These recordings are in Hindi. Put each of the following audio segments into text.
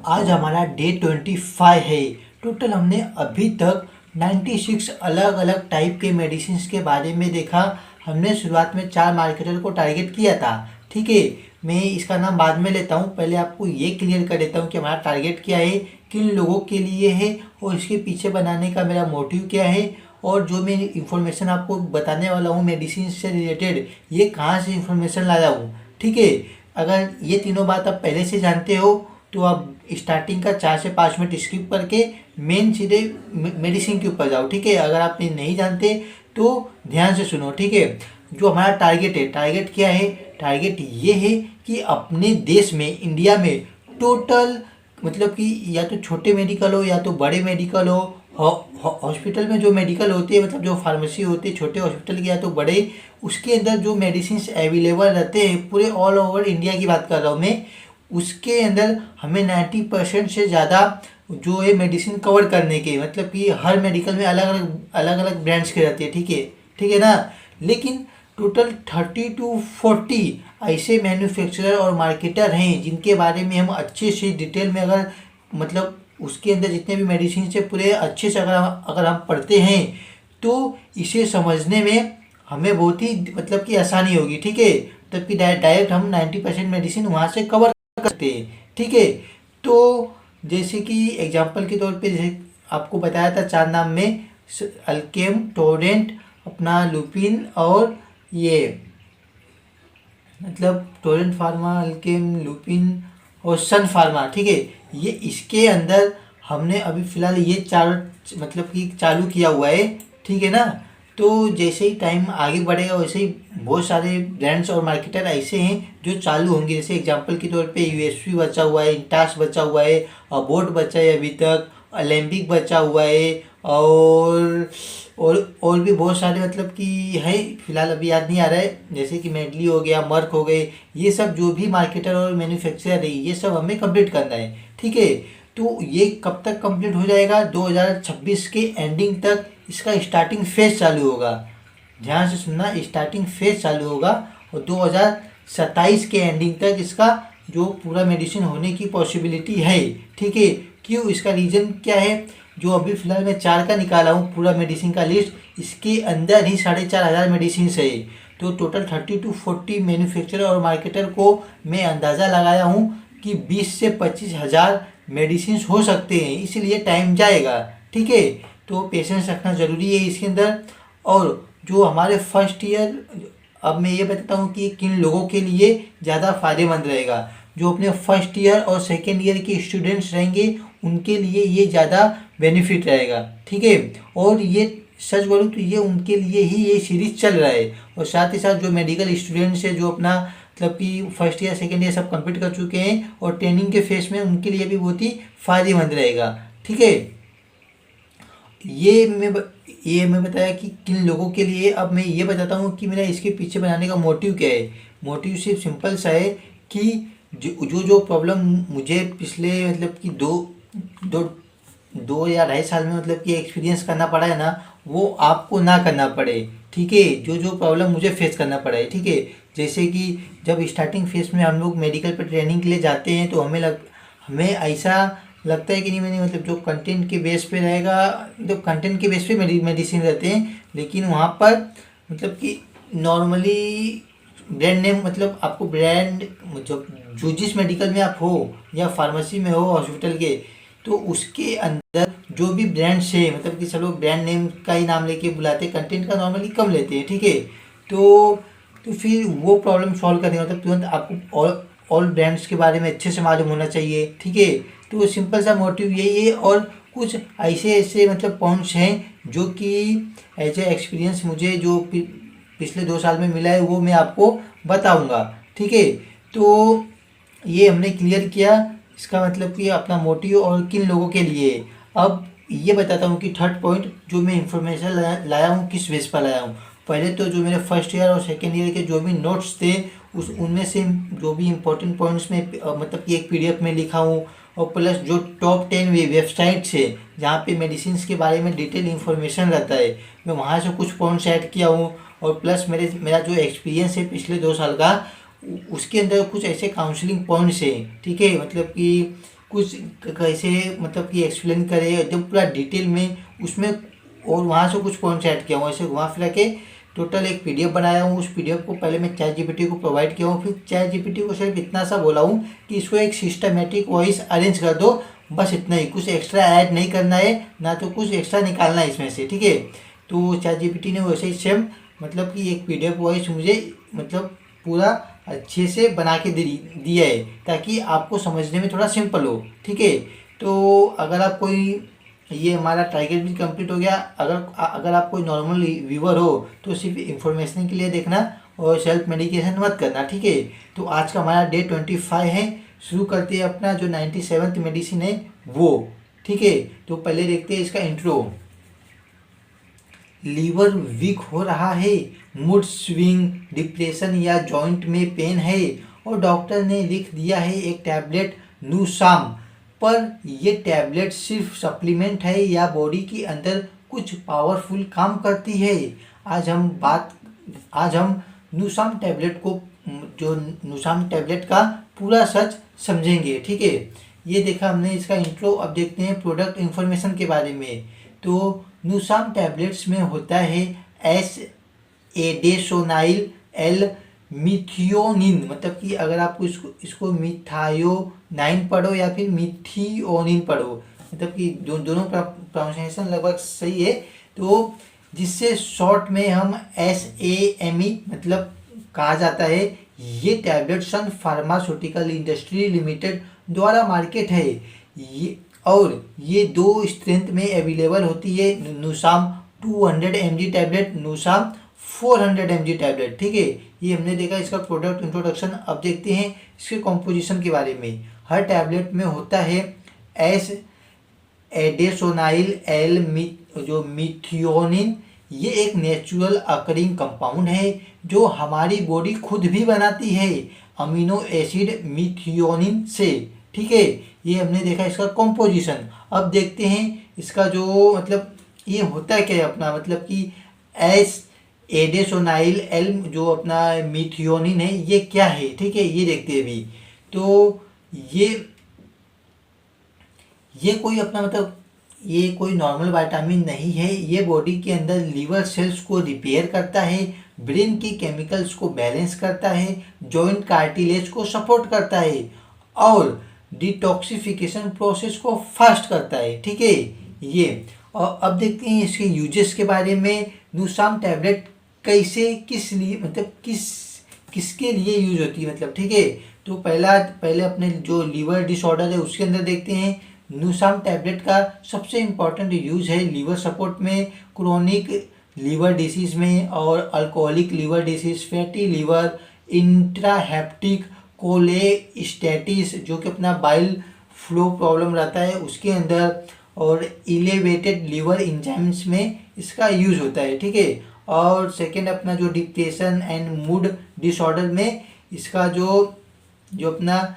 आज हमारा डे 25 है। टोटल हमने अभी तक 96 अलग अलग टाइप के मेडिसिन के बारे में देखा। हमने शुरुआत में 4 मार्केटर को टारगेट किया था। ठीक है, मैं इसका नाम बाद में लेता हूँ, पहले आपको ये क्लियर कर देता हूँ कि हमारा टारगेट क्या है, किन लोगों के लिए है और इसके पीछे बनाने का मेरा मोटिव क्या है। और जो मैं इंफॉर्मेशन आपको बताने वाला हूँ मेडिसिन से रिलेटेड, ये कहाँ से इंफॉर्मेशन लाया हूँ। ठीक है, अगर ये तीनों बात आप पहले से जानते हो तो आप स्टार्टिंग का 4 से 5 मिनट स्किप करके मेन सीधे मेडिसिन के ऊपर जाओ। ठीक है, अगर आप ये नहीं जानते तो ध्यान से सुनो। ठीक है, जो हमारा टारगेट है, टारगेट क्या है, टारगेट ये है कि अपने देश में, इंडिया में टोटल मतलब कि या तो छोटे मेडिकल हो या तो बड़े मेडिकल हो, हॉस्पिटल में जो मेडिकल होती है मतलब जो फार्मेसी होती है छोटे हॉस्पिटल की या तो बड़े, उसके अंदर जो मेडिसिन अवेलेबल रहते हैं पूरे ऑल ओवर इंडिया की बात कर रहा हूँ मैं, उसके अंदर हमें 90% से ज़्यादा जो है मेडिसिन कवर करने के, मतलब कि हर मेडिकल में अलग अलग ब्रांड्स के रहते हैं। ठीक है ना। लेकिन टोटल 30 to 40 ऐसे मैन्युफैक्चरर और मार्केटर हैं जिनके बारे में हम अच्छे से डिटेल में अगर मतलब उसके अंदर जितने भी मेडिसिन से पूरे अच्छे से अगर हम पढ़ते हैं तो इसे समझने में हमें बहुत ही मतलब कि आसानी होगी। ठीक है, तब कि डायरेक्ट हम 90% मेडिसिन वहाँ से कवर करते हैं। ठीक है, तो जैसे कि एग्जांपल के तौर पे जैसे आपको बताया था 4 नाम में, अल्केम, टोरेंट, अपना लुपिन और ये मतलब टोरेंट फार्मा, अल्केम, लुपिन और सन फार्मा। ठीक है, ये इसके अंदर हमने अभी फ़िलहाल ये 4 मतलब कि चालू किया हुआ है। ठीक है ना। तो जैसे ही टाइम आगे बढ़ेगा वैसे ही बहुत सारे ब्रांड्स और मार्केटर ऐसे हैं जो चालू होंगे। जैसे एग्जांपल के तौर पे यूएसपी बचा हुआ है, इंटास बचा हुआ है, अबोट बचा है अभी तक, अलेम्बिक बचा हुआ है और भी बहुत सारे मतलब कि है, फिलहाल अभी याद नहीं आ रहा है। जैसे कि मेडली हो गया, मर्क हो गए, ये सब जो भी मार्केटर और मैन्युफैक्चरर है ये सब हमें कंप्लीट करना है। ठीक है, तो ये कब तक कंप्लीट हो जाएगा, 2026 के एंडिंग तक इसका स्टार्टिंग फेज चालू होगा। ध्यान से सुनना, स्टार्टिंग फेज चालू होगा और 2027 के एंडिंग तक इसका जो पूरा मेडिसिन होने की पॉसिबिलिटी है। ठीक है, क्यों, इसका रीज़न क्या है, जो अभी फ़िलहाल मैं 4 का निकाला हूँ पूरा मेडिसिन का लिस्ट, इसके अंदर ही 4,500 मेडिसिन है। तो टोटल 30 to 40 मैन्युफैक्चरर और मार्केटर को मैं अंदाज़ा लगाया हूँ कि 20 से 25,000 मेडिसिन हो सकते हैं, इसलिए टाइम जाएगा। ठीक है, तो पेशेंस रखना ज़रूरी है इसके अंदर। और जो हमारे फर्स्ट ईयर, अब मैं ये बताता हूँ कि किन लोगों के लिए ज़्यादा फ़ायदेमंद रहेगा। जो अपने फर्स्ट ईयर और सेकेंड ईयर के स्टूडेंट्स रहेंगे उनके लिए ये ज़्यादा बेनिफिट रहेगा। ठीक है, और ये सच बोलूँ तो ये उनके लिए ही ये सीरीज चल रहा है। और साथ ही साथ जो मेडिकल स्टूडेंट्स है जो अपना मतलब कि फर्स्ट ईयर सेकेंड ईयर सब कंप्लीट कर चुके हैं और ट्रेनिंग के फेस में, उनके लिए भी बहुत ही फ़ायदेमंद रहेगा। ठीक है, ये मैं बताया कि किन लोगों के लिए। अब मैं ये बताता हूँ कि मेरा इसके पीछे बनाने का मोटिव क्या है। मोटिव सिर्फ सिंपल सा है कि जो प्रॉब्लम मुझे पिछले मतलब कि दो या 2.5 साल में मतलब कि एक्सपीरियंस करना पड़ा है ना, वो आपको ना करना पड़े। ठीक है, जो प्रॉब्लम मुझे फेस करना पड़ा है। ठीक है, जैसे कि जब स्टार्टिंग फेज में हम लोग मेडिकल पर ट्रेनिंग के लिए जाते हैं तो हमें ऐसा लगता है कि नहीं, मैंने मतलब जो कंटेंट के बेस पे रहेगा, मतलब कंटेंट के बेस पे मेडिसिन रहते हैं, लेकिन वहाँ पर मतलब कि नॉर्मली ब्रांड नेम, मतलब आपको ब्रांड जो जिस मेडिकल में आप हो या फार्मेसी में हो हॉस्पिटल के, तो उसके अंदर जो भी ब्रांड्स है मतलब कि सब लोग ब्रांड नेम का ही नाम लेके बुलाते हैं, कंटेंट का नॉर्मली कम लेते हैं। ठीक है, तो फिर वो प्रॉब्लम सॉल्व करने मतलब तुरंत आपको ऑल ब्रांड्स के बारे में अच्छे से मालूम होना चाहिए। ठीक है, तो सिंपल सा मोटिव यही है। और कुछ ऐसे मतलब पॉइंट्स हैं जो कि एज ए एक्सपीरियंस मुझे जो पिछले 2 साल में मिला है वो मैं आपको बताऊंगा। ठीक है, तो ये हमने क्लियर किया इसका मतलब कि अपना मोटिव और किन लोगों के लिए। अब ये बताता हूँ कि थर्ड पॉइंट जो मैं इंफॉर्मेशन लाया हूँ किस बेस पर लाया हूँ। पहले तो जो मेरे फर्स्ट ईयर और सेकेंड ईयर के जो भी नोट्स थे उनमें से जो भी इम्पोर्टेंट पॉइंट्स में मतलब कि एक PDF में लिखा हूँ, और प्लस जो टॉप 10 वेबसाइट्स है जहाँ पे मेडिसिन के बारे में डिटेल इन्फॉर्मेशन रहता है, मैं वहाँ से कुछ पॉइंट्स ऐड किया हूँ। और प्लस मेरा जो एक्सपीरियंस है पिछले 2 साल का, उसके अंदर कुछ ऐसे काउंसलिंग पॉइंट्स हैं। ठीक है, मतलब कि कुछ कैसे मतलब कि एक्सप्लेन करे एकदम पूरा डिटेल में उसमें, और वहाँ से कुछ पॉइंट्स ऐड किया हूँ, ऐसे घुमा फिरा के टोटल एक पीडीएफ बनाया हूँ। उस पीडीएफ को पहले मैं चैट जीपीटी को प्रोवाइड किया हूँ, फिर चैट जीपीटी को सिर्फ इतना सा बोला हूँ कि इसको एक सिस्टमेटिक वॉइस अरेंज कर दो, बस इतना ही, कुछ एक्स्ट्रा ऐड नहीं करना है, ना तो कुछ एक्स्ट्रा निकालना है इसमें से, ठीक है। तो चैट जीपीटी ने वैसे ही सेम मतलब कि एक पीडीएफ वॉइस मुझे मतलब पूरा अच्छे से बना के दिया है, ताकि आपको समझने में थोड़ा सिंपल हो, ठीक है। तो अगर आप कोई, ये हमारा टारगेट भी कंप्लीट हो गया। अगर अगर आप कोई नॉर्मल व्यूवर हो तो सिर्फ इंफॉर्मेशन के लिए देखना और सेल्फ मेडिकेशन मत करना, ठीक है। तो आज का हमारा डे 25 है। शुरू करते हैं अपना जो 97th मेडिसिन है वो, ठीक है। तो पहले देखते हैं इसका इंट्रो। लीवर वीक हो रहा है, मूड स्विंग, डिप्रेशन या जॉइंट में पेन है और डॉक्टर ने लिख दिया है एक टैबलेट नूसाम, पर ये टैबलेट सिर्फ सप्लीमेंट है या बॉडी के अंदर कुछ पावरफुल काम करती है। आज हम नूसाम टैबलेट को, जो नूसाम टैबलेट का पूरा सच समझेंगे, ठीक है। ये देखा हमने इसका इंट्रो। अब देखते हैं प्रोडक्ट इन्फॉर्मेशन के बारे में। तो नूसाम टैबलेट्स में होता है एस एडेसोनाइल एल मिथियोनिन, मतलब कि अगर आप इसको मिथायोनाइन पढ़ो या फिर मिथियोनिन पढ़ो, मतलब कि दोनों प्रोनाउंसिएशन लगभग सही है। तो जिससे शॉर्ट में हम SAME मतलब कहा जाता है। ये टैबलेट सन फार्मास्यूटिकल इंडस्ट्री लिमिटेड द्वारा मार्केट है और ये 2 स्ट्रेंथ में अवेलेबल होती है। नूसाम 200 mg टैबलेट, नूसाम 400 mg टैबलेट, ठीक है। ये हमने देखा इसका प्रोडक्ट इंट्रोडक्शन। अब देखते हैं इसके कॉम्पोजिशन के बारे में। हर टैबलेट में होता है एस एडेसोनाइल एल जो मिथियोनिन। ये एक नेचुरल अकरिंग कंपाउंड है जो हमारी बॉडी खुद भी बनाती है अमीनो एसिड मिथियोनिन से, ठीक है। ये हमने देखा इसका कॉम्पोजिशन। अब देखते हैं इसका जो मतलब ये होता है क्या अपना, मतलब कि एस एडेसोनाइल एल जो अपना मिथियोनिन है ये क्या है, ठीक है। ये देखते हैं अभी। तो ये कोई अपना मतलब ये कोई नॉर्मल विटामिन नहीं है। ये बॉडी के अंदर लीवर सेल्स को रिपेयर करता है, ब्रेन की केमिकल्स को बैलेंस करता है, जॉइंट कार्टिलेज को सपोर्ट करता है और डिटॉक्सिफिकेशन प्रोसेस को फास्ट करता है, ठीक है। ये और अब देखते हैं इसके यूजेस के बारे में। नूसाम टैबलेट कैसे, किस लिए, मतलब किसके लिए यूज होती है, मतलब, ठीक है। तो पहले अपने जो लीवर डिसऑर्डर है उसके अंदर देखते हैं। नूसाम टैबलेट का सबसे इम्पॉर्टेंट यूज है लीवर सपोर्ट में, क्रोनिक लीवर डिसीज में और alcoholic liver disease, fatty liver, intrahepatic cholestasis जो कि अपना बाइल फ्लो प्रॉब्लम रहता है उसके अंदर, और इलेवेटेड लीवर एंजाइम्स में इसका यूज होता है, ठीक है। और सेकेंड अपना जो डिप्रेशन एंड मूड डिसऑर्डर में इसका जो अपना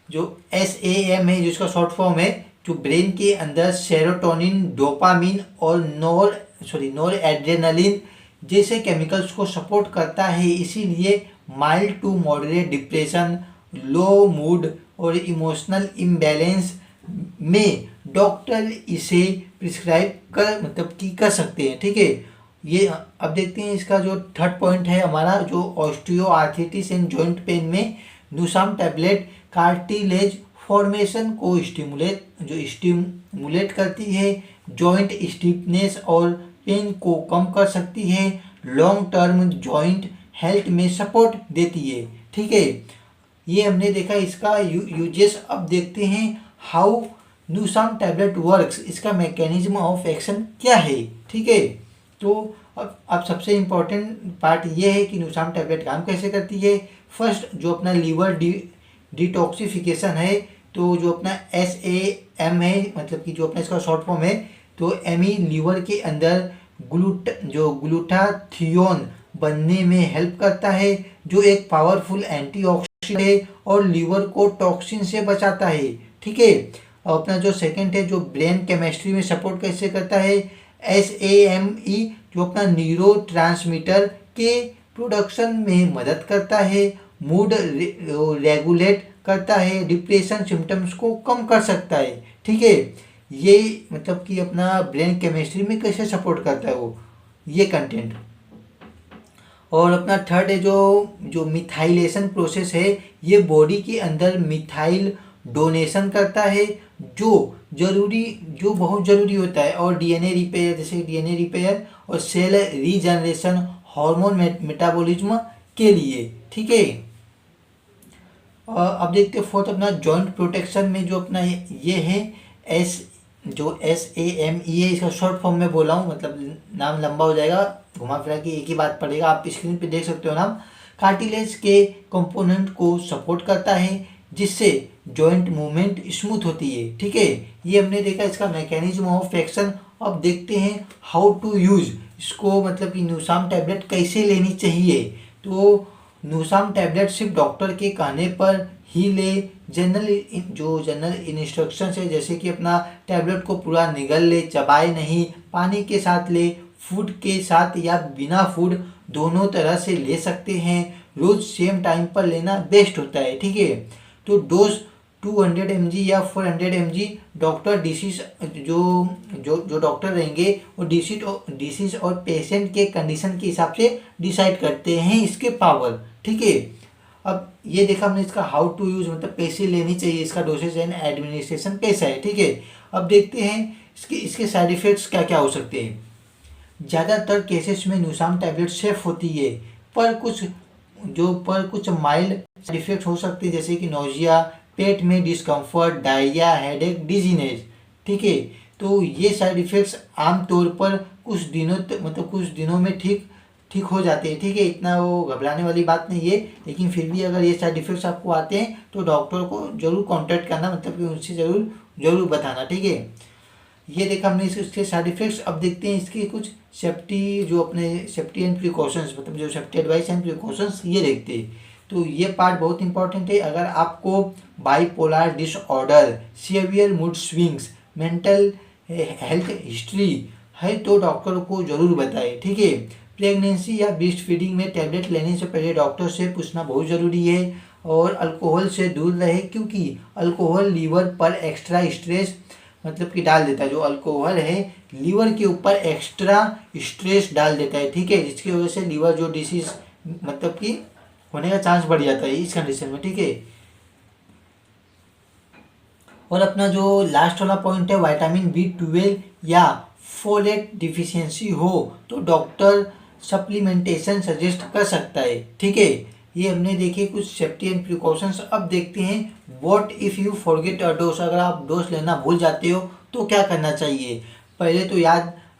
जो SAM है जिसका शॉर्ट फॉर्म है, जो ब्रेन के अंदर सेरोटोनिन, डोपामिन और नोर एड्रेनलिन जैसे केमिकल्स को सपोर्ट करता है। इसीलिए mild to moderate depression, low mood और इमोशनल इम्बैलेंस में डॉक्टर इसे प्रिस्क्राइब कर सकते हैं, ठीक है। ये अब देखते हैं इसका जो थर्ड पॉइंट है हमारा, जो ऑस्टियोआर्थराइटिस एंड जॉइंट पेन में नूसाम टैबलेट कार्टिलेज फॉर्मेशन को स्टिमुलेट करती है, जॉइंट स्टिफनेस और पेन को कम कर सकती है, लॉन्ग टर्म जॉइंट हेल्थ में सपोर्ट देती है, ठीक है। ये हमने देखा इसका यूजेस। अब देखते हैं हाउ नूसाम टैबलेट वर्क्स, इसका मैकेनिज्म ऑफ एक्शन क्या है, ठीक है। तो अब सबसे इम्पोर्टेंट पार्ट ये है कि नूसाम टैबलेट काम कैसे करती है। फर्स्ट जो अपना लीवर डिटॉक्सिफिकेशन है, तो जो अपना SAM है, मतलब कि जो अपना इसका शॉर्ट फॉर्म है, तो ME लीवर के अंदर ग्लूटाथियोन बनने में हेल्प करता है जो एक पावरफुल एंटीऑक्सीडेंट है और लीवर को टॉक्सिन से बचाता है, ठीक है। और अपना जो सेकंड है जो ब्रेन केमिस्ट्री में सपोर्ट कैसे करता है, SAME जो अपना न्यूरो ट्रांसमीटर के प्रोडक्शन में मदद करता है, मूड रेगुलेट करता है, डिप्रेशन सिम्टम्स को कम कर सकता है। ठीक है, ये मतलब कि अपना ब्रेन केमिस्ट्री में कैसे सपोर्ट करता है वो, ये कंटेंट। और अपना थर्ड है जो जो मिथाइलेशन प्रोसेस है, ये बॉडी के अंदर मिथाइल डोनेशन करता है, जो जरूरी जो बहुत ज़रूरी होता है। और डीएनए रिपेयर, जैसे डीएनए रिपेयर और सेल रीजनरेशन, हार्मोन मेटाबॉलिज्म के लिए। ठीक है, अब देखते हैं फोर्थ अपना जॉइंट प्रोटेक्शन में जो अपना ये है SAME है, इसका शॉर्ट फॉर्म में बोला हूँ, मतलब नाम लंबा हो जाएगा, घुमा फिरा के एक ही बात पड़ेगा। आप स्क्रीन पे देख सकते हो नाम। कार्टिलेज के कंपोनेंट को सपोर्ट करता है, जिससे जॉइंट मूवमेंट स्मूथ होती है। ठीक है, ये हमने देखा इसका मैकेनिज्म ऑफ एक्शन। अब देखते हैं हाउ टू यूज इसको, मतलब कि न्यूसाम टैबलेट कैसे लेनी चाहिए। तो न्यूसाम टैबलेट सिर्फ डॉक्टर के कहने पर ही ले। जनरल इंस्ट्रक्शन है, जैसे कि अपना टैबलेट को पूरा निगल ले, चबाए नहीं, पानी के साथ ले, फूड के साथ या बिना फूड दोनों तरह से ले सकते हैं। रोज सेम टाइम पर लेना बेस्ट होता है। ठीक है, तो डोज 200 mg या 400 mg डॉक्टर डिसीज जो जो जो डॉक्टर रहेंगे वो डिसीज और पेशेंट के कंडीशन के हिसाब से डिसाइड करते हैं इसके पावर। ठीक है, अब ये देखा हमने इसका हाउ टू यूज, मतलब कैसे लेनी चाहिए, इसका डोसेज एंड एडमिनिस्ट्रेशन कैसा है। ठीक है, अब देखते हैं इसके साइड इफेक्ट्स क्या क्या हो सकते हैं। ज़्यादातर केसेस में न्यूसाम टैबलेट सेफ होती है, पर कुछ माइल्ड साइड इफेक्ट हो सकते हैं, जैसे कि नोजिया, पेट में डिस्कम्फर्ट, डायरिया, हेडेक, डिजीनेस। ठीक है, तो ये साइड इफेक्ट्स आमतौर पर कुछ दिनों में ठीक हो जाते हैं। ठीक है, इतना वो घबराने वाली बात नहीं है, लेकिन फिर भी अगर ये साइड इफेक्ट्स आपको आते हैं तो डॉक्टर को जरूर कांटेक्ट करना, मतलब कि उनसे जरूर बताना। ठीक है, ये देखा हमने इसके साइड इफेक्ट्स। अब देखते हैं इसके कुछ सेफ्टी एंड प्रिकॉशंस, मतलब जो सेफ्टी एडवाइस एंड प्रिकॉशंस, ये देखते हैं। तो ये पार्ट बहुत इंपॉर्टेंट है। अगर आपको bipolar disorder, severe mood swings, mental health history है तो डॉक्टर को जरूर बताएं। ठीक है, प्रेगनेंसी या ब्रेस्ट फीडिंग में टैबलेट लेने से पहले डॉक्टर से पूछना बहुत ज़रूरी है। और अल्कोहल से दूर रहे, क्योंकि अल्कोहल लीवर पर एक्स्ट्रा स्ट्रेस मतलब कि डाल देता है। जो अल्कोहल है लीवर के ऊपर एक्स्ट्रा स्ट्रेस डाल देता है। ठीक है, जिसकी वजह से लीवर जो डिसीज मतलब कि होने का चांस बढ़ जाता है इस कंडीशन में। ठीक है, और अपना जो लास्ट वाला पॉइंट है, विटामिन B12 या फोलेट डिफिशियंसी हो तो डॉक्टर सप्लीमेंटेशन सजेस्ट कर सकता है। ठीक है, ये हमने देखे कुछ सेफ्टी एंड प्रिकॉशंस। अब देखते हैं what if you forget a dose, अगर आप डोज लेना भूल जाते हो तो क्या करना चाहिए। पहले तो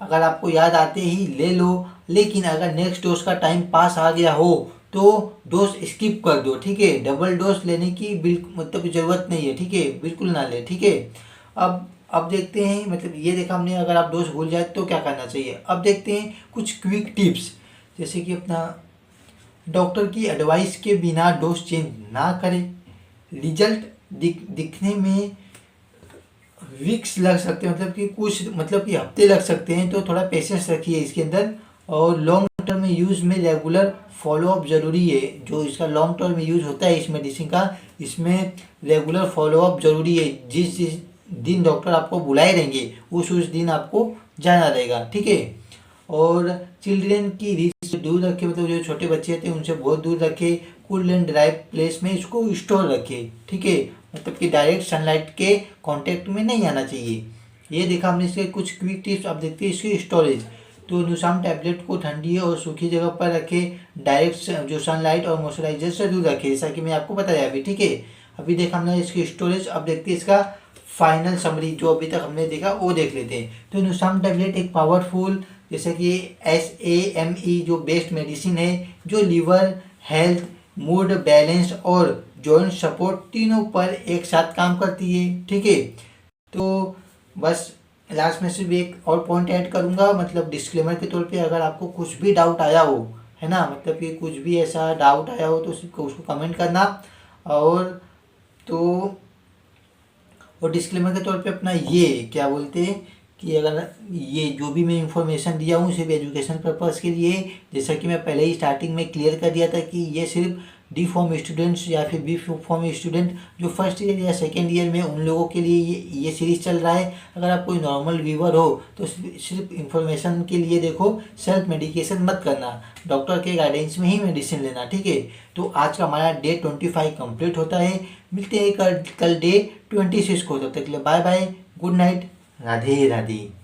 अगर आपको याद आते ही ले लो, लेकिन अगर नेक्स्ट डोज का टाइम पास आ गया हो तो डोज स्किप कर दो। ठीक है, डबल डोज लेने की बिल्कुल मतलब ज़रूरत नहीं है। ठीक है, बिल्कुल ना ले। ठीक है, अब देखते हैं, मतलब ये देखा हमने अगर आप डोज भूल जाए तो क्या करना चाहिए। अब देखते हैं कुछ क्विक टिप्स, जैसे कि अपना डॉक्टर की एडवाइस के बिना डोज चेंज ना करें। रिजल्ट दिखने में वीक्स लग सकते हैं, मतलब कि हफ्ते लग सकते हैं, तो थोड़ा पेशेंस रखिए इसके अंदर। और लॉन्ग टर्म में यूज़ में रेगुलर फॉलोअप ज़रूरी है। जो इसका लॉन्ग टर्म में यूज़ होता है इस मेडिसिन का, इसमें रेगुलर फॉलोअप ज़रूरी है। जिस दिन डॉक्टर आपको बुलाए रहेंगे उस दिन आपको जाना रहेगा। ठीक है, और चिल्ड्रेन की रीच से दूर रखें, मतलब जो छोटे बच्चे थे उनसे बहुत दूर रखें। कूल एंड ड्राई प्लेस में इसको स्टोर रखें। ठीक है, मतलब कि डायरेक्ट सनलाइट के कांटेक्ट में नहीं आना चाहिए। ये देखा हमने इसके कुछ क्विक टिप्स। अब देखते हैं इसकी स्टोरेज। तो न्यूसाम टैबलेट को ठंडी और सूखी जगह पर रखें, डायरेक्ट जो सनलाइट और मॉइस्चराइजर से दूर रखें, जैसा कि मैं आपको बताया अभी। ठीक है, अभी देखा हमने इसकी स्टोरेज। अब देखते हैं इसका फाइनल समरी, जो अभी तक हमने देखा वो देख लेते हैं। तो न्यूसाम टैबलेट एक पावरफुल, जैसे कि SAME जो बेस्ट मेडिसिन है, जो लीवर हेल्थ, मूड बैलेंस और जॉइंट सपोर्ट तीनों पर एक साथ काम करती है। ठीक है, तो बस लास्ट में सिर्फ एक और पॉइंट ऐड करूँगा, मतलब डिस्क्लेमर के तौर पे, अगर आपको कुछ भी डाउट आया हो, है ना, मतलब कि कुछ भी ऐसा डाउट आया हो तो सिर्फ उसको कमेंट करना। और डिस्क्लेमर के तौर पे अपना ये क्या बोलते हैं कि अगर ये जो भी मैं इंफॉर्मेशन दिया हूँ सिर्फ एजुकेशन पर्पज़ के लिए, जैसा कि मैं पहले ही स्टार्टिंग में क्लियर कर दिया था कि ये सिर्फ डी फॉर्म स्टूडेंट्स या फिर बी फॉर्म स्टूडेंट जो फर्स्ट ईयर या सेकेंड ईयर में, उन लोगों के लिए ये सीरीज़ चल रहा है। अगर आप कोई नॉर्मल व्यूवर हो तो सिर्फ इंफॉर्मेशन के लिए देखो, सेल्फ मेडिकेशन मत करना, डॉक्टर के गाइडेंस में ही मेडिसिन लेना, ठीक है। तो आज का हमारा डे 25 कंप्लीट होता है। मिलते हैं कल डे 26 को। तब तक के लिए bye bye, good night, Radhe Radhe.